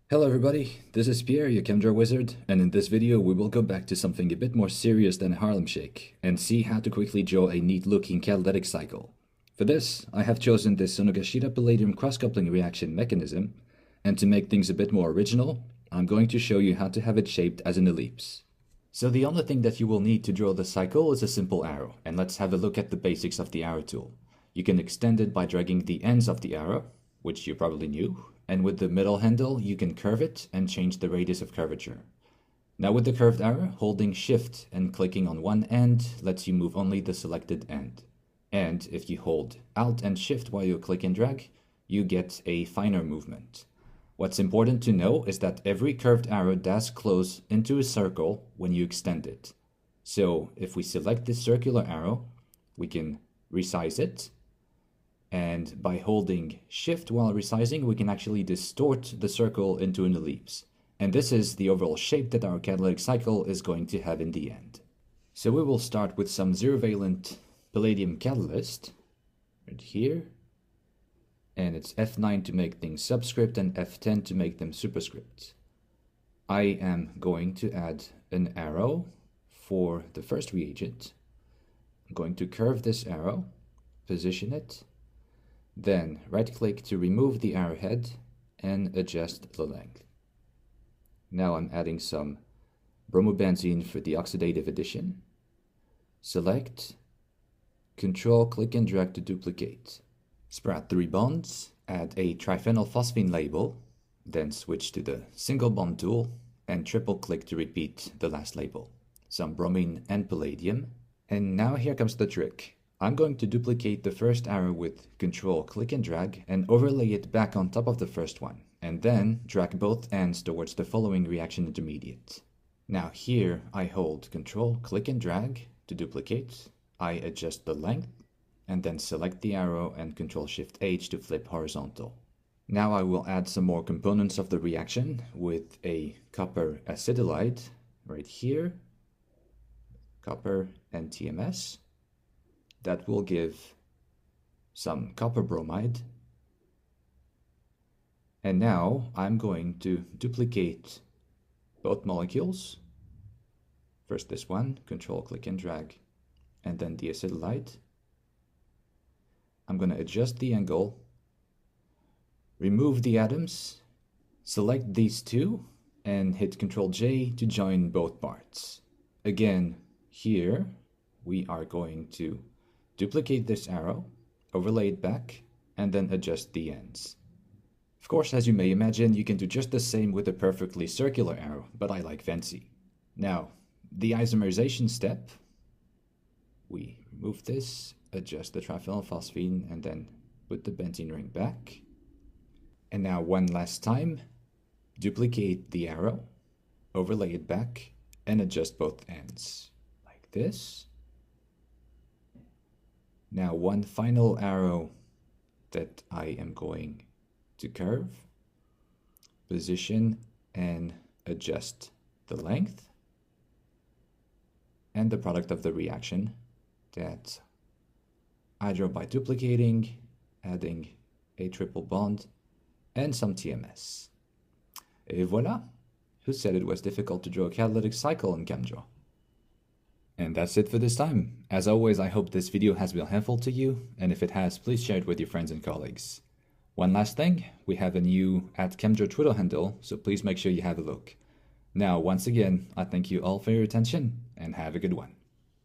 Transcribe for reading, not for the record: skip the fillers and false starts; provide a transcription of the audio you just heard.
Hello everybody, this is Pierre, your ChemDraw wizard, and in this video we will go back to something a bit more serious than a Harlem Shake, and see how to quickly draw a neat looking catalytic cycle. For this, I have chosen this Sonogashita palladium cross-coupling reaction mechanism, and to make things a bit more original, I'm going to show you how to have it shaped as an ellipse. So the only thing that you will need to draw the cycle is a simple arrow, and let's have a look at the basics of the arrow tool. You can extend it by dragging the ends of the arrow, which you probably knew, and with the middle handle you can curve it and change the radius of curvature. Now with the curved arrow, holding shift and clicking on one end lets you move only the selected end. And if you hold alt and shift while you click and drag, you get a finer movement. What's important to know is that every curved arrow does close into a circle when you extend it. So if we select this circular arrow, we can resize it. And by holding shift while resizing, we can actually distort the circle into an ellipse. And this is the overall shape that our catalytic cycle is going to have in the end. So we will start with some zero-valent palladium catalyst, right here. And it's F9 to make things subscript and F10 to make them superscript. I am going to add an arrow for the first reagent. I'm going to curve this arrow, position it, then right-click to remove the arrowhead and adjust the length. Now I'm adding some bromobenzene for the oxidative addition. Select, Control, click and drag to duplicate. Sprout 3 bonds, add a triphenylphosphine label, then switch to the single bond tool and triple-click to repeat the last label. Some bromine and palladium. And now here comes the trick. I'm going to duplicate the first arrow with Control, click and drag, and overlay it back on top of the first one, and then drag both ends towards the following reaction intermediate. Now here I hold Control, click and drag to duplicate, I adjust the length, and then select the arrow and Control-Shift-H to flip horizontal. Now I will add some more components of the reaction with a copper acetylide right here, copper and TMS. That will give some copper bromide. And now I'm going to duplicate both molecules. First this one, Control, click and drag, and then the acetylide. I'm going to adjust the angle, remove the atoms, select these two, and hit Control J to join both parts. Again, here we are going to duplicate this arrow, overlay it back, and then adjust the ends. Of course, as you may imagine, you can do just the same with a perfectly circular arrow, but I like fancy. Now, the isomerization step, we remove this, adjust the triphenylphosphine, and then put the benzene ring back. And now one last time, duplicate the arrow, overlay it back, and adjust both ends, like this. Now one final arrow that I am going to curve, position and adjust the length, and the product of the reaction that I draw by duplicating, adding a triple bond, and some TMS. Et voilà! Who said it was difficult to draw a catalytic cycle in ChemDraw? And that's it for this time. As always, I hope this video has been helpful to you, and if it has, please share it with your friends and colleagues. One last thing, we have a new @ChemDraw Twitter handle, so please make sure you have a look. Now, once again, I thank you all for your attention, and have a good one.